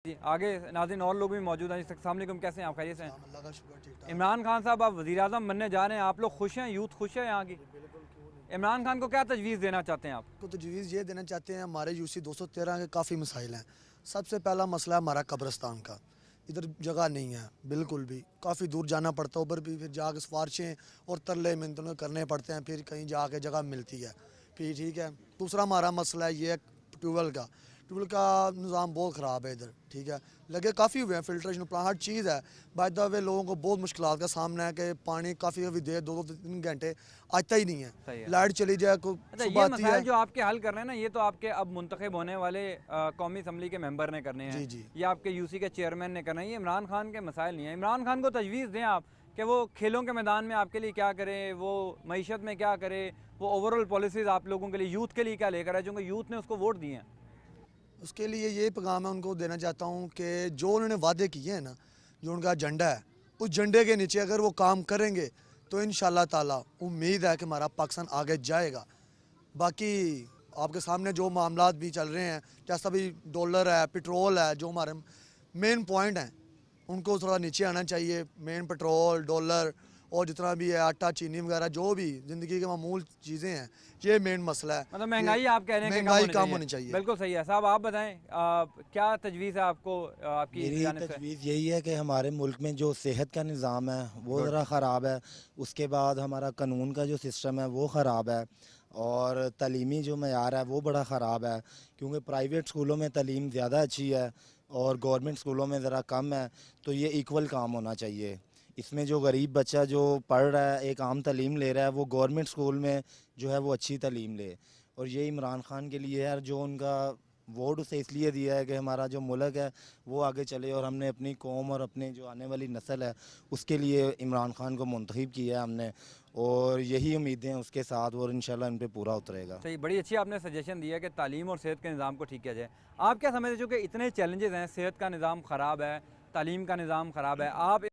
जी आगे नाज़रीन और लोग भी मौजूद हैं। अस्सलाम वालेकुम, कैसे हैं आप? खैरियत से हैं? अल्लाह का शुक्र ठीक ठाक। इमरान खान साहब आप वज़ीर आज़म बनने जा रहे हैं, आप लोग खुश हैं? यूथ खुश है यहाँ की? बिल्कुल क्यों नहीं। इमरान खान को क्या तजवीज़ देना चाहते हैं आप? को तजवीज़ ये देना चाहते हैं, हमारे यूसी 213 के काफ़ी मसाइल हैं। सबसे पहला मसला है हमारा कब्रिस्तान का। इधर जगह नहीं है बिल्कुल भी, काफ़ी दूर जाना पड़ता है, ऊपर भी फिर जाके सिफारिशें और तरले मिन्नतें करने पड़ते हैं, फिर कहीं जाके जगह मिलती है। फिर ठीक है। दूसरा हमारा मसला है ये ट्यूबवेल का। ट्यूबवेल का निज़ाम बहुत ख़राब है इधर, ठीक है। लगे काफ़ी हुए हैं, फिल्ट्रेशन प्लान हर चीज़ है। बाय द वे लोगों को बहुत मुश्किलात का सामना है कि पानी काफ़ी अभी देर 2-2 3 घंटे आता ही नहीं है। सही है। लाइट चली जाए को अच्छा, सुबह ये आती है। मसाइल जो आपके हल कर रहे हैं ना, ये तो आपके अब मुंतखब होने वाले कौमी असम्बली के मेंबर ने करने हैं, जी जी। या आपके यूसी के चेयरमैन ने करना है। ये इमरान खान के मसाइल नहीं है। इमरान खान को तजवीज़ दें आप कि वो खेलों के मैदान में आपके लिए क्या करे, वो मईशत में क्या करे, वो ओवरऑल पॉलिसीज़ आप लोगों के लिए, यूथ के लिए क्या लेकर आए, क्योंकि यूथ ने उसको वोट दिए हैं। उसके लिए ये पैगाम मैं उनको देना चाहता हूँ कि जो उन्होंने वादे किए हैं ना, जो उनका झंडा है, उस झंडे के नीचे अगर वो काम करेंगे तो इंशाल्लाह ताला उम्मीद है कि हमारा पाकिस्तान आगे जाएगा। बाकी आपके सामने जो मामलात भी चल रहे हैं, जैसा भी डॉलर है, पेट्रोल है, जो हमारे मेन पॉइंट हैं, उनको थोड़ा नीचे आना चाहिए। मेन पेट्रोल, डॉलर और जितना भी है आटा, चीनी वगैरह, जो भी ज़िंदगी के मामूल चीज़ें हैं, ये मेन मसला है। मतलब ये महंगाई आप कह रहे हैं कि कम महंगाई होनी कम चाहिए। होनी चाहिए। बिल्कुल सही है साहब, आप बताएं क्या तजवीज़ है आपको, आपकी मेरी जानिब से? तजवीज़ यही है कि हमारे मुल्क में जो सेहत का निज़ाम है वो ज़रा ख़राब है। उसके बाद हमारा कानून का जो सिस्टम है वो ख़राब है, और तालीमी जो मयार है वो बड़ा ख़राब है, क्योंकि प्राइवेट स्कूलों में तालीम ज़्यादा अच्छी है और गवर्नमेंट स्कूलों में ज़रा कम है। तो ये इक्वल काम होना चाहिए। इसमें जो गरीब बच्चा जो पढ़ रहा है, एक आम तालीम ले रहा है, वो गवर्नमेंट स्कूल में जो है वो अच्छी तालीम ले। और ये इमरान खान के लिए है, जो उनका वोट उसे इसलिए दिया है कि हमारा जो मुल्क है वो आगे चले, और हमने अपनी कौम और अपने जो आने वाली नस्ल है उसके लिए इमरान खान को मुंतखब किया है हमने, और यही उम्मीदें हैं उसके साथ, और इंशाल्लाह इन पे पूरा उतरेगा। सही, बड़ी अच्छी आपने सजेशन दिया कि तालीम और सेहत के निज़ाम को ठीक किया जाए। आप क्या समझते हो कि इतने चैलेंजेस हैं, सेहत का निज़ाम ख़राब है, तालीम का निज़ाम ख़राब है, आप